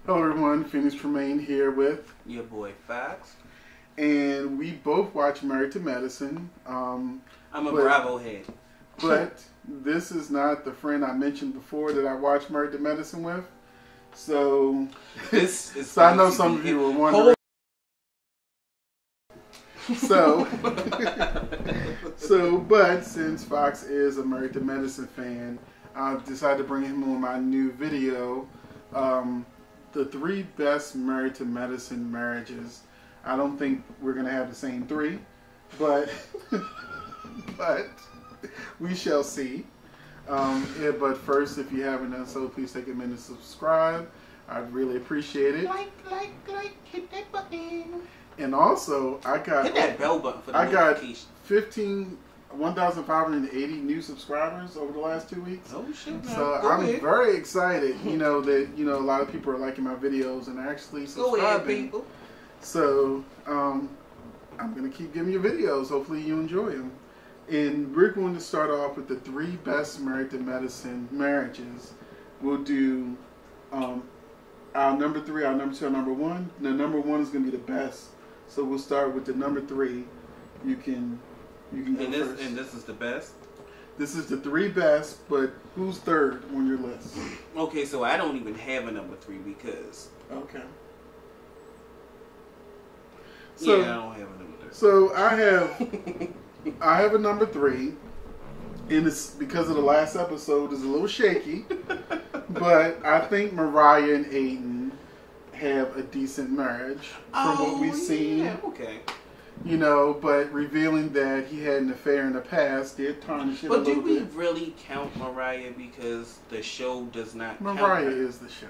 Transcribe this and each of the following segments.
Hello everyone, Phoenix Tremaine here with your boy Fox. And we both watch Married to Medicine. I'm a Bravo head. But this is not the friend I mentioned before that I watched Married to Medicine with. So, this is so I know some of you were wondering. But since Fox is a Married to Medicine fan, I decided to bring him on my new video. The 3 best Married to Medicine marriages. I don't think we're going to have the same 3, but but we shall see. But first, if you haven't done so, please take a minute to subscribe. I'd really appreciate it. Like, hit that button. And also, hit that bell button for the notification. 1,580 new subscribers over the last 2 weeks. Oh shit! So I'm very excited. That a lot of people are liking my videos and actually subscribing. Go ahead, people. So I'm gonna keep giving you videos. Hopefully you enjoy them. And we're going to start off with the 3 best Married to Medicine marriages. We'll do our number 3, our number 2, our number 1. The number 1 is gonna be the best. So we'll start with the number 3. You can go first. And this is the best? This is the 3 best, but who's third on your list? Okay, so I don't even have a number 3 because... Okay. So, yeah, I don't have a number 3. So I have a number 3, and it's because of the last episode is a little shaky, but I think Mariah and Aiden have a decent marriage from what we've seen. Yeah, okay. But revealing that he had an affair in the past did tarnish it a little bit. But do we really count Mariah because the show does not count Mariah her? is the show.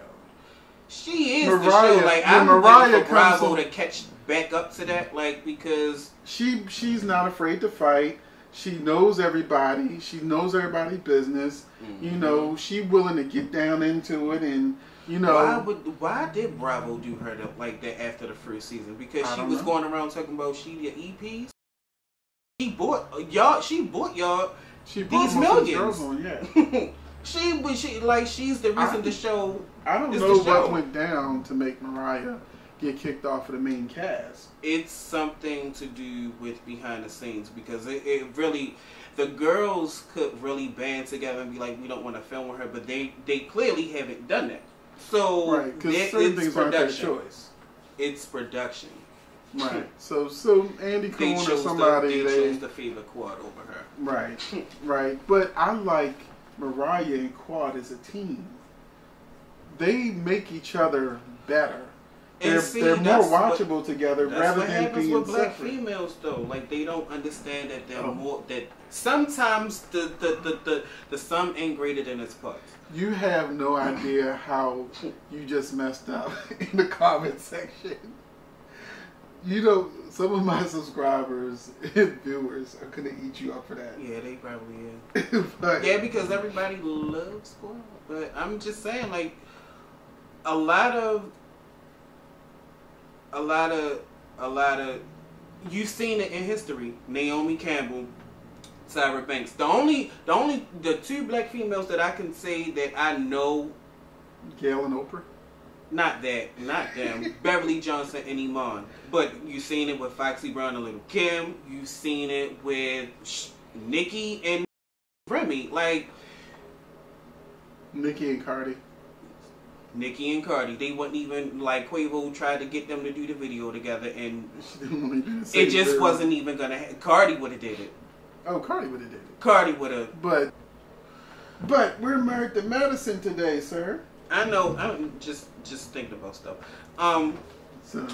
She is the show. Like, I'm waiting for Bravo to catch back up to that, because... She's not afraid to fight. She knows everybody. She knows everybody's business. Mm-hmm. She's willing to get down into it and... Why did Bravo do her like that after the first season? Because she was going around talking about the EPs. She bought y'all these millions. She's the reason the show. I don't know what went down to make Mariah get kicked off of the main cast. It's something to do with behind the scenes because it really. The girls could really band together and be like, we don't want to film with her, but they clearly haven't done that. So right, because certain things aren't their choice. It's production. Right. So Andy Cohen or somebody they chose the favor Quad over her. Right. Right. But I like Mariah and Quad as a team. They make each other better. They're more watchable together rather than being separate. That's what happens with black females, though. Like, they don't understand that they're more that sometimes the sum ain't greater than its parts. You have no idea how you just messed up in the comment section. Some of my subscribers and viewers are gonna eat you up for that. Yeah, they probably is. Yeah, because everybody loves Squad. But I'm just saying, like, a lot of you've seen it in history. Naomi Campbell, Tyra Banks. The 2 black females that I can say that I know. Gail and Oprah. Not them. Beverly Johnson and Iman. But you've seen it with Foxy Brown and Little Kim. You've seen it with Nicki and Remy. Like Nicki and Cardi. They wasn't even, like, Quavo tried to get them to do the video together, and it just wasn't even gonna. Cardi would have did it. Oh, Cardi would have did it. Cardi would have. But we're Married to Medicine today, sir. I know. I'm just thinking about stuff. So,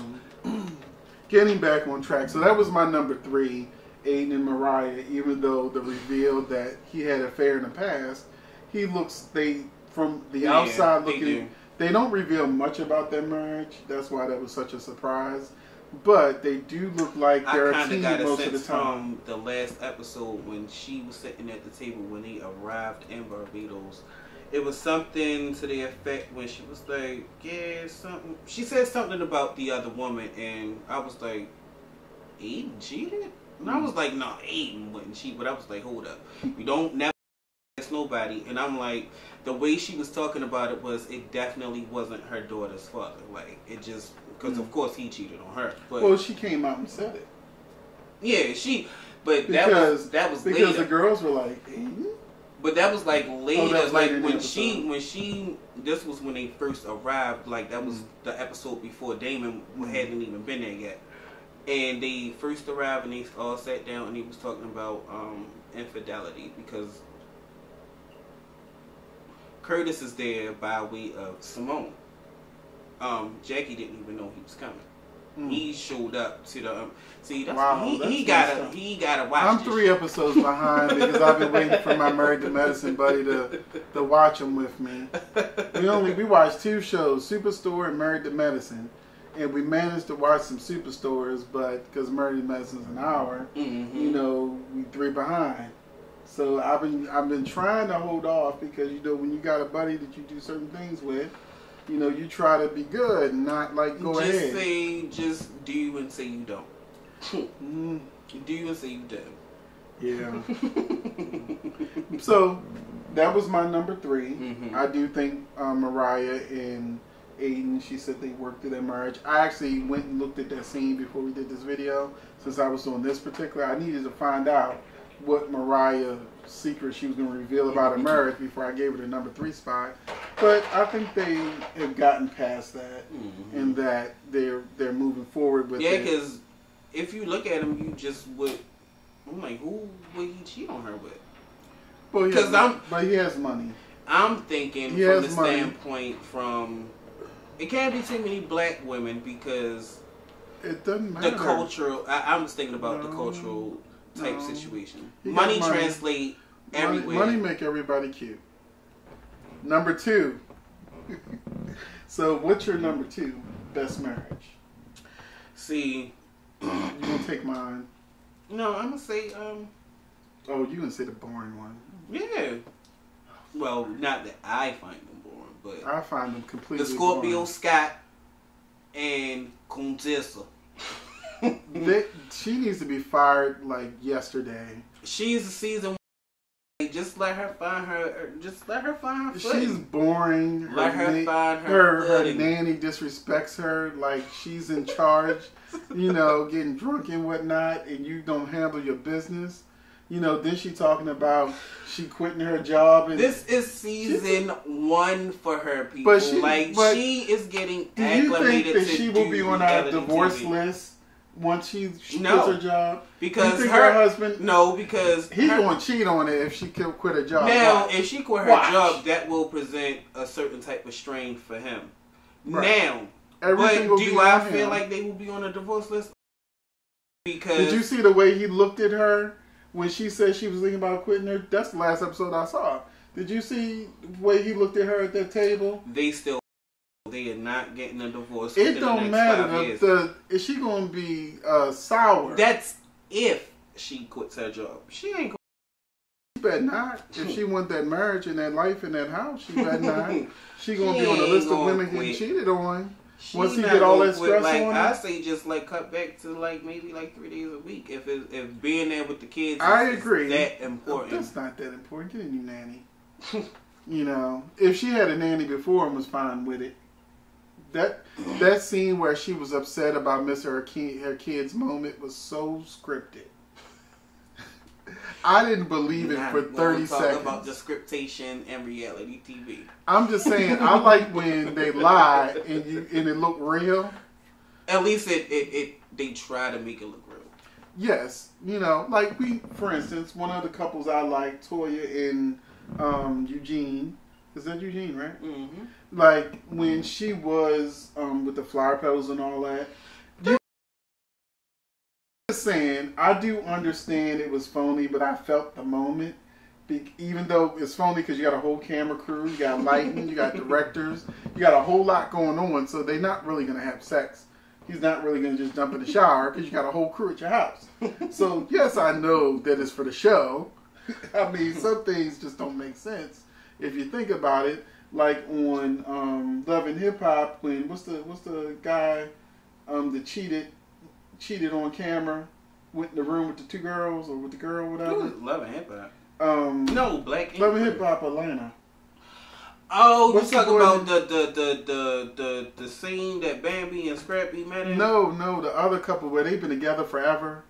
getting back on track. So that was my number 3, Aiden and Mariah. Even though the reveal that he had an affair in the past, from the outside looking. They don't reveal much about their marriage. That's why that was such a surprise. But they do look like they're a team most of the time. From the last episode when she was sitting at the table when they arrived in Barbados, it was something to the effect when she was like, yeah, something. She said something about the other woman, and I was like, Aiden cheated? And I was like, no, Aiden wouldn't cheat. But I was like, hold up. You don't never nobody. And I'm like, the way she was talking about it was, it definitely wasn't her daughter's father. Like, it just, because of course he cheated on her. But well, she came out and said it. Yeah, but because, that was because later. the girls were like, But that was like later, was like later when she, this was when they first arrived, like that was the episode before Damon hadn't even been there yet. And they first arrived and they all sat down and he was talking about infidelity because Curtis is there by way of Simone. Jackie didn't even know he was coming. He showed up to the see. That's, wow, he gotta watch. I'm 3 episodes behind because I've been waiting for my Married to Medicine buddy to watch them with me. We watched 2 shows, Superstore and Married to Medicine, and we managed to watch some Superstores, but because Married to Medicine is an hour, you know, we 3 behind. So I've been trying to hold off because you know when you got a buddy that you do certain things with. You know, you try to be good and not like go ahead. Just do and say you don't. Do and say you don't. Yeah. So that was my number 3. I do think Mariah and Aiden, she said they worked through their marriage. I actually went and looked at that scene before we did this video. Since I was doing this particular, I needed to find out what Mariah's secret she was going to reveal about her marriage before I gave her the number 3 spot. But I think they have gotten past that and that they're moving forward with it. Yeah, because if you look at him, you just would. I'm like, who would he cheat on her with? But he has money. I'm thinking from the standpoint from it can't be too many black women because it doesn't matter. The cultural. I'm just thinking about the cultural type situation. Money translate everywhere. Money make everybody cute. Number 2. So what's your number 2 best marriage? See, you gonna take mine? No, I'm gonna say Oh, you gonna say the boring one? Yeah. Well, not that I find them boring, but I find them completely the Scorpio boring. Scott and Contessa. She needs to be fired like yesterday. She's a season. Just let her find her. Just let her find her footing. She's boring. Let her find her footing. Her nanny disrespects her like she's in charge. You know, getting drunk and whatnot, and you don't handle your business. You know, then she talking about she quitting her job. And this is season 1 for her, people. She is getting acclimated. Do you think that she will be on our divorce list once she quits her job? Because her husband. No, because he's going to cheat on it if she quit her job. Now, if she quit her job, that will present a certain type of strain for him. Right. Now, but do I feel like they will be on a divorce list? Because did you see the way he looked at her when she said she was thinking about quitting her? That's the last episode I saw. Did you see the way he looked at her at that table? They are not getting a divorce. It don't matter. Is she going to be sour? That's if she quits her job. She ain't going. She better not. If she want that marriage and that life in that house, she better not. She going to be on the list of women getting cheated on. Once he get all that stress on her. I say just cut back to maybe 3 days a week. If being there with the kids is that important. That's not that important. Get a new nanny. You know, if she had a nanny before and was fine with it. That scene where she was upset about missing her kid's moment was so scripted. I didn't believe it for 30 seconds. Talk about the scriptation and reality TV. I'm just saying, I like when they lie and it look real. At least they try to make it look real. Yes, you know, for instance, one of the couples I like, Toya and Eugene. Is that Eugene, right? Mm-hmm. Like when she was with the flower petals and all that. Saying, I do understand it was phony, but I felt the moment. Even though it's phony because you got a whole camera crew, you got lighting, you got directors, you got a whole lot going on, so they're not really going to have sex. He's not really going to just jump in the shower because you got a whole crew at your house. So, yes, I know that it's for the show. I mean, some things just don't make sense if you think about it. Like on Love and Hip Hop, when what's the guy that cheated on camera, went in the room with the 2 girls or with the girl, whatever. Love and Hip Hop. No, Black. Love and Hip Hop Atlanta. Oh, What's you talking the boy- about the scene that Bambi and Scrappy met in? No, the other couple where they've been together forever.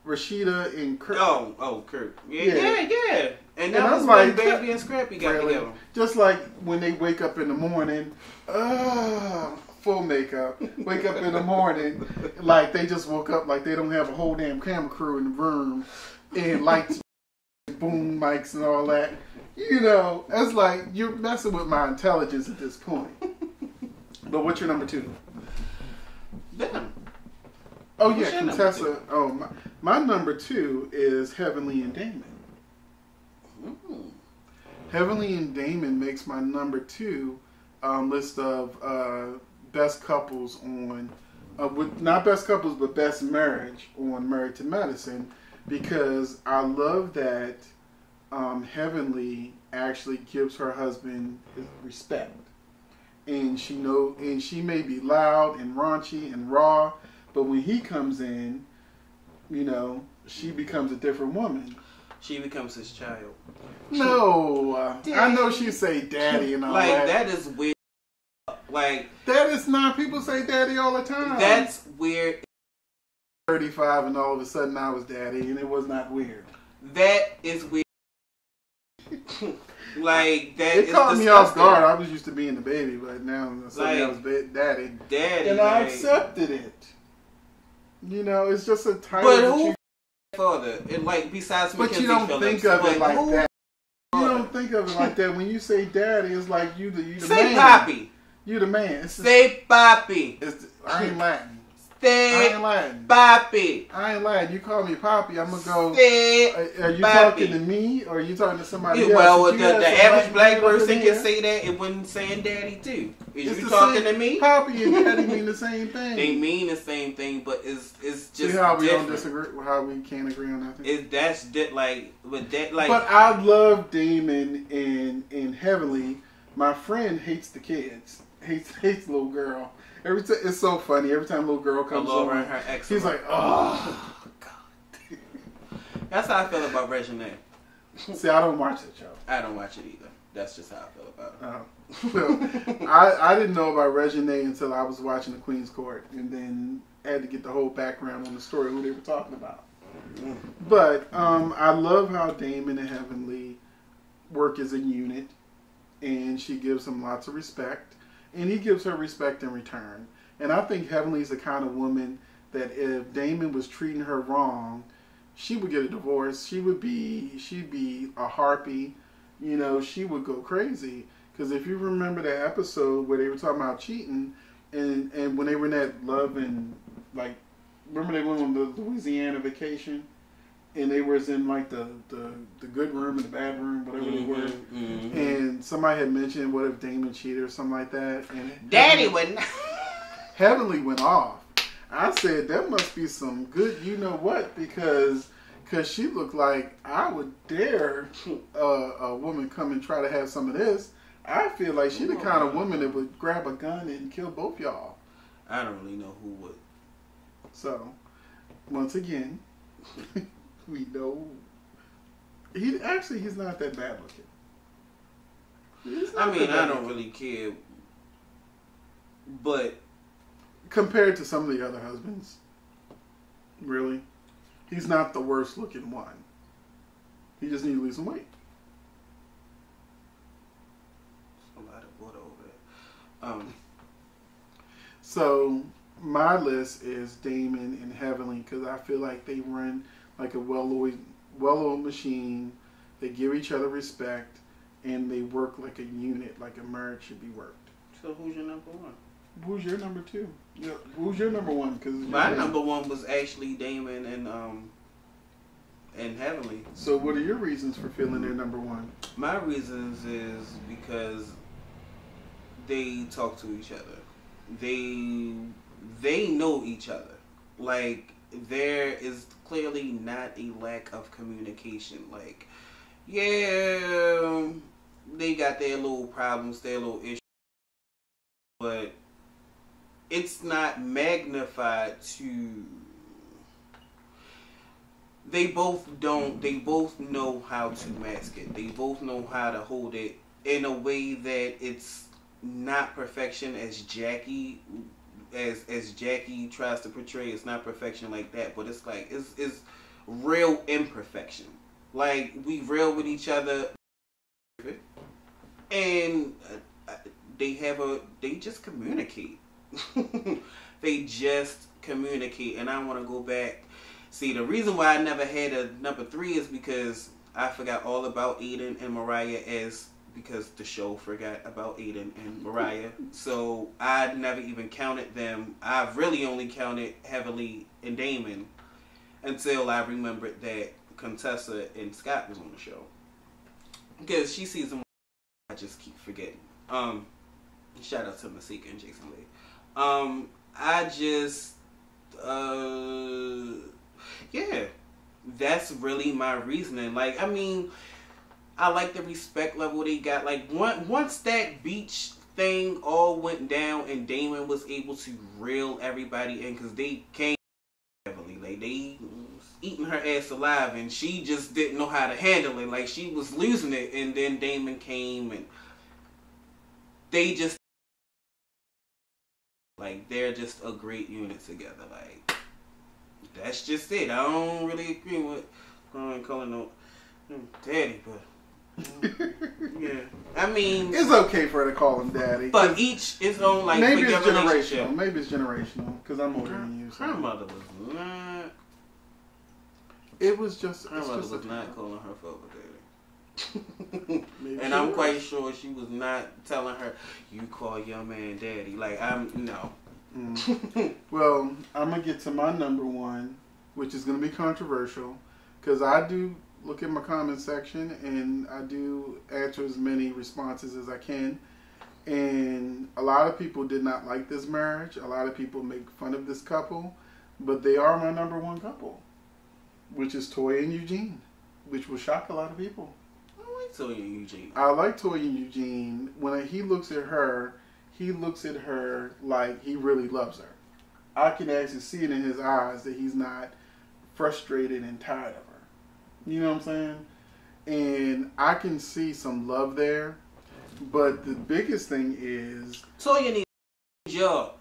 Rashida and Kurt. Oh, Kurt. Yeah. And that And was I'm when like, Bambi and Scrappy got Really? together. Just like when they wake up in the morning, full makeup, wake up in the morning, like they just woke up like they don't have a whole damn camera crew in the room and lights, boom mics and all that. You know, that's like you're messing with my intelligence at this point. But what's your number 2? Damn. Oh What's yeah, your number Contessa. Oh, my number 2 is Heavenly and Damon. Mm. Heavenly and Damon makes my number 2 list of best couples on, with not best couples but best marriage on Married to Medicine, because I love that Heavenly actually gives her husband his respect, and she may be loud and raunchy and raw, but when he comes in, you know, she becomes a different woman. She becomes his child. No, I know she say daddy and all like that. that is weird. Like That is not. People say daddy all the time. that's weird. 35 and all of a sudden I was daddy and it was not weird. That is weird. Like that. It is caught me disgusting. off guard. I was used to being the baby, but now suddenly I Like, was daddy. Daddy. And I like, accepted it. You know, it's just a title. But that who you, father? And like besides but Mackenzie you don't Phillips, think of it like who that. You father? don't think of it like that. When you say daddy, it's like you the Say man. Poppy. You the man. It's Say Poppy. I ain't Latin. I Say ain't Latin. Poppy. I ain't Latin. You call me Poppy, I'm gonna go. Say Are you Poppy. talking to me or are you talking to somebody Yeah, else? well, If you had the some average black people person in can here, say that and when saying daddy too. Is it's you the talking same- to me? Poppy and daddy mean the same thing. They mean the same thing, but it's just See how we different. don't disagree, how we can't agree on nothing. But I love Damon in Heavenly. My friend hates the kids. Hates little girl. Every time it's so funny. Every time little girl comes over, her ex. he's like, "Oh God." That's how I feel about Regina. See, I don't watch that show. I don't watch it either. That's just how I feel about it. Well, I didn't know about Regina until I was watching the Queen's Court, and then had to get the whole background on the story, who they were talking about. But I love how Damon and Heavenly work as a unit, and she gives him lots of respect, and he gives her respect in return. And I think Heavenly's the kind of woman that if Damon was treating her wrong, she would get a divorce. She'd be a harpy. You know, she would go crazy. Because if you remember that episode where they were talking about cheating, and when they were in that love and, like, remember they went on the Louisiana vacation? And they was in, like, the good room and the bad room, whatever they were. Mm-hmm. And somebody had mentioned, what if Damon cheated or something like that? And Daddy wouldn't. Heavenly went off. I said, that must be some good you-know-what, because she looked like I would dare a woman come and try to have some of this. I feel like she's the kind of woman that would grab a gun and kill both y'all. I don't really know who would. So, once again, we know he's not that bad looking. I mean, I don't really care, but compared to some of the other husbands, really, he's not the worst looking one. He just needs to lose some weight. a lot of water over there. So my list is Damon and Heavenly, because I feel like they run like a well-oiled machine. They give each other respect, and they work like a unit, like a marriage should be worked. So who's your number one? Who's your number 2? Yeah, who's your number 1? Because My number one was actually Damon and Heavenly. So what are your reasons for feeling they're number 1? My reasons is because they talk to each other. They know each other. Like, there is clearly not a lack of communication. Like, yeah, they got their little problems, their little issues, but it's not magnified to they both don't. They both know how to mask it. They both know how to hold it in a way that it's not perfection as Jackie, as Jackie tries to portray. It's not perfection like that, but it's like it's real imperfection. Like we real with each other, and they just communicate. They just communicate, and I want to go back. See, the reason why I never had a number 3 is because I forgot all about Aiden and Mariah because the show forgot about Aiden and Mariah. So I never even counted them. I've really only counted Heavenly and Damon until I remembered that Contessa and Scott was on the show. Because she sees them, I just keep forgetting. Shout out to Masika and Jason Lee. I just yeah, that's really my reasoning. Like, I mean, I like the respect level they got. Like, once that beach thing all went down and Damon was able to reel everybody in, because they came heavily. Like, they was eating her ass alive, and she just didn't know how to handle it. Like, she was losing it, and then Damon came, and they just, like, they're just a great unit together. Like, that's just it. I don't really agree with calling no daddy, but yeah. I mean, it's okay for her to call him daddy. But each its own, like, maybe it's generational. Maybe it's generational because I'm older than you. So. Her mother was not. It was just. Her mother was not calling her father daddy. And I'm quite sure she was not telling her, "You call your man daddy." Like, no. Well, I'm gonna get to my number 1, which is gonna be controversial, because I do look at my comment section and I do answer as many responses as I can. And a lot of people did not like this marriage. A lot of people make fun of this couple, but they are my number 1 couple, which is Toya and Eugene, which will shock a lot of people. I like Toya and Eugene. I like Toya and Eugene. When he looks at her, he looks at her like he really loves her. I can actually see it in his eyes that he's not frustrated and tired of her. You know what I'm saying? And I can see some love there. But the biggest thing is... Toya needs a job.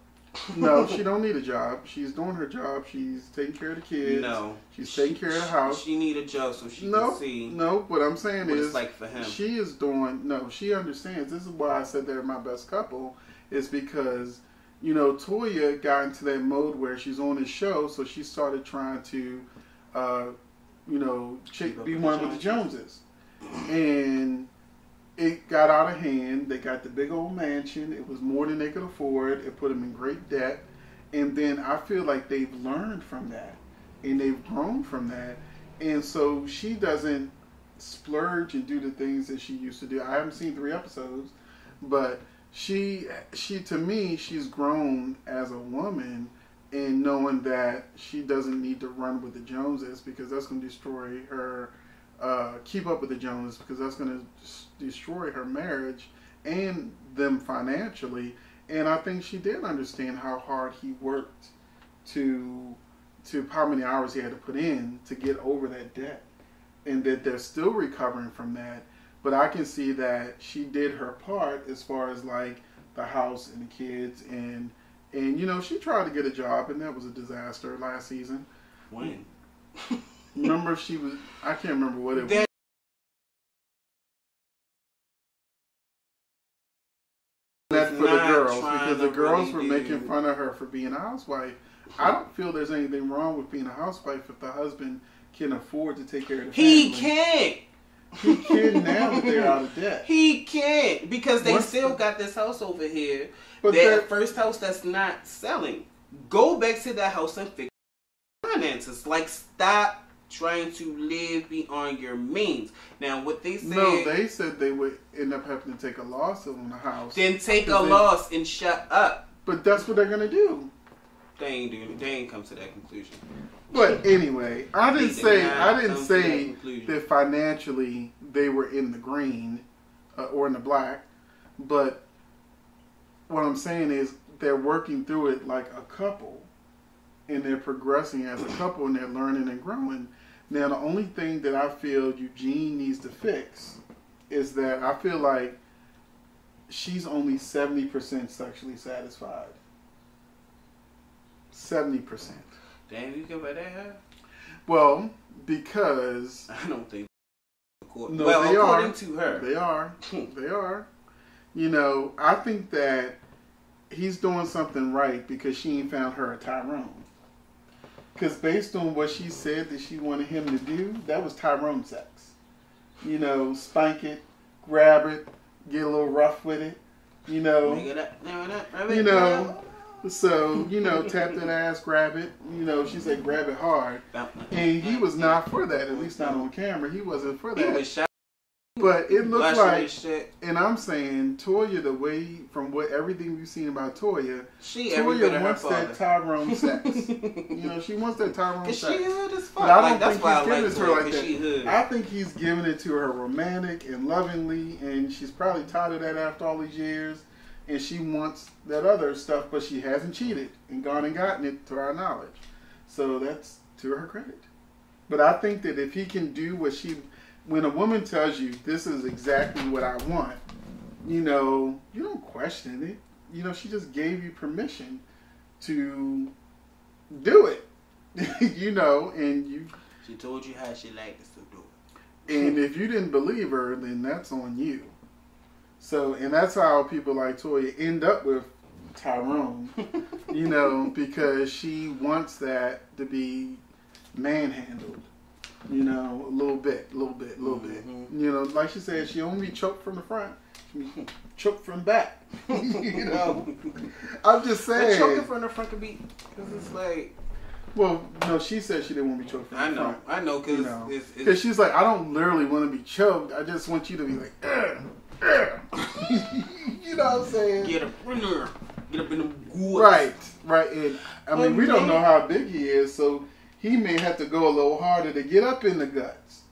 No, she don't need a job. She's doing her job. She's taking care of the kids. No. She's taking care of the house. She need a job so she can see. No, what I'm saying what is... it's like for him. She is doing... No, she understands. This is why I said they're my best couple. Is because, you know, Toya got into that mode where she's on his show, so she started trying to, you know, be one with the Joneses. And it got out of hand. They got the big old mansion. It was more than they could afford. It put them in great debt. And then I feel like they've learned from that. And they've grown from that. And so she doesn't splurge and do the things that she used to do. I haven't seen 3 episodes, but... She to me, she's grown as a woman in knowing that she doesn't need to run with the Joneses because that's going to destroy her, keep up with the Joneses because that's going to destroy her marriage and them financially. And I think she did understand how hard he worked to how many hours he had to put in to get over that debt, and that they're still recovering from that. But I can see that she did her part as far as like the house and the kids, and you know, she tried to get a job and that was a disaster last season. When? Remember she was, I can't remember what it was. That for the girls, because the girls were making fun of her for being a housewife. I don't feel there's anything wrong with being a housewife if the husband can afford to take care of the family. He can't. He can now that they're out of debt. He can't, because they still got this house over here. But that first house that's not selling. Go back to that house and fix finances. Like, stop trying to live beyond your means. Now, what they said... No, they said they would end up having to take a loss on the house. Then take a loss and shut up. But that's what they're going to do. They ain't come to that conclusion. But anyway, I didn't say that financially they were in the green or in the black. But what I'm saying is they're working through it like a couple, and they're progressing as a couple, and they're learning and growing. Now, the only thing that I feel Eugene needs to fix is that I feel like she's only 70% sexually satisfied. 70%. Damn, you give her that high? Well, because... I don't think... No, well, they according are. to her. They are. They are. You know, I think that he's doing something right because she ain't found her a Tyrone. Because based on what she said that she wanted him to do, that was Tyrone sex. You know, spank it, grab it, get a little rough with it. You know. You know. So, you know, tap that ass, grab it. You know, she said grab it hard. And he was not for that, at least not on camera. He wasn't for that. He was shot. But it looked like, and I'm saying, Toya, the way, from what everything we've seen about Toya, Toya wants that Tyrone sex. You know, she wants that Tyrone sex. She hood as fuck. But I don't that's think why he's giving it to her like that. I think he's giving it to her romantic and lovingly, and she's probably tired of that after all these years, and she wants that other stuff, but she hasn't cheated and gone and gotten it to our knowledge. So that's to her credit. But I think that if he can do what she... When a woman tells you, this is exactly what I want, you know, you don't question it. You know, she just gave you permission to do it. You know, and you... She told you how she liked us to do it. And if you didn't believe her, then that's on you. So, and that's how people like Toya end up with Tyrone, you know, because she wants that to be manhandled. You know, a little bit. Mm-hmm. You know, like she said, she only choked from the front, she choked from back. You know, I'm just saying. But choking from the front could be, because it's like. Well, no, she said she didn't want to be choked from the front. I know, because you know, because she's like, I don't literally want to be choked. I just want you to be like, you know what I'm saying? Get up in there. Get up in the goods. Right. And I mean, we don't know how big he is, so. He may have to go a little harder to get up in the guts.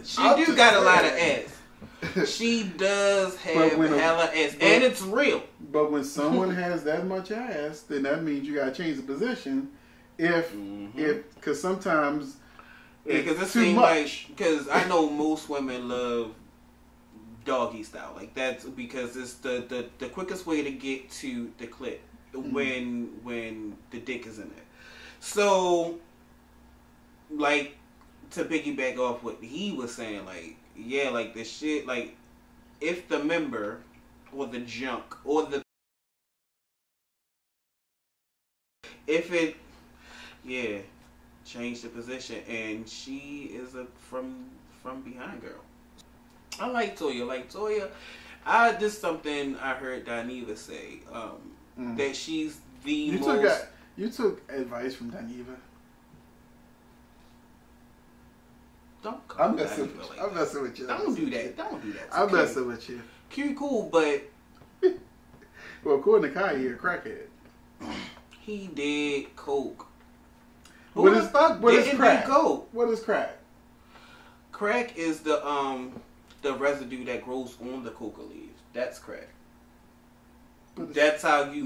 She do got a lot of ass. She does have hella ass. And it's real. But when someone has that much ass, then that means you got to change the position. Because sometimes it's too much. Because I know most women love doggy style. Like that's because it's the quickest way to get to the clit when the dick is in it. So, like, to piggyback off what he was saying, like, yeah, like, the shit, like, if the member, or the junk, or the, if it, yeah, change the position, and she is a from behind girl. I like Toya. This is something I heard Daniva say, that she's the most... You took advice from Daniva. I'm messing with you. Don't do that. I'm messing with you. Cute, cool, but... Well, according to Kai, he a crackhead. He did coke. What is crack? Coke? What is crack? Crack is the residue that grows on the coca leaves. That's crack. That's how you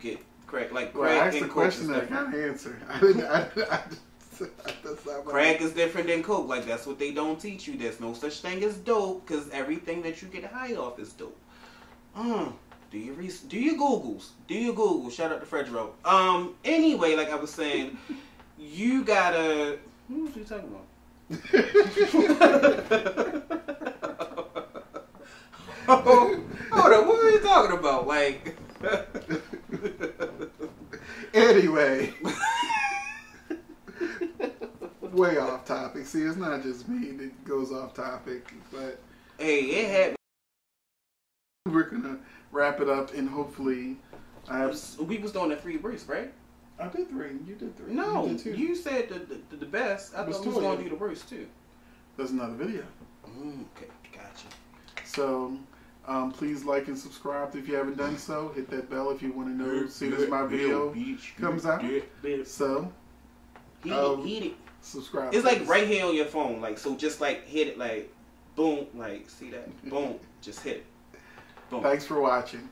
get crack. Like crack, I asked and the coke question is that different. got an answer. I didn't. That's not crack is different than coke. Like that's what they don't teach you. There's no such thing as dope because everything that you get high off is dope. Do your Googles. Do your Googles. Shout out to Fredro. Anyway, like I was saying, you gotta. Who was you talking about? Hold on, what were you talking about? Like. Anyway. Way off topic. See, it's not just me that goes off topic, but hey, it had. We're gonna wrap it up and hopefully we was doing a 3 Bruce, right? I did 3. You did 3. No, you did 2. You said the best. I thought we was gonna do the Bruce too. There's another video. Okay, gotcha. So please like and subscribe if you haven't done so. Hit that bell if you want to know as soon as my video comes out. So hit it. Subscribe. It's like right here on your phone, like so. Just like hit it, like boom, like see that, boom, just hit it. Boom. Thanks for watching.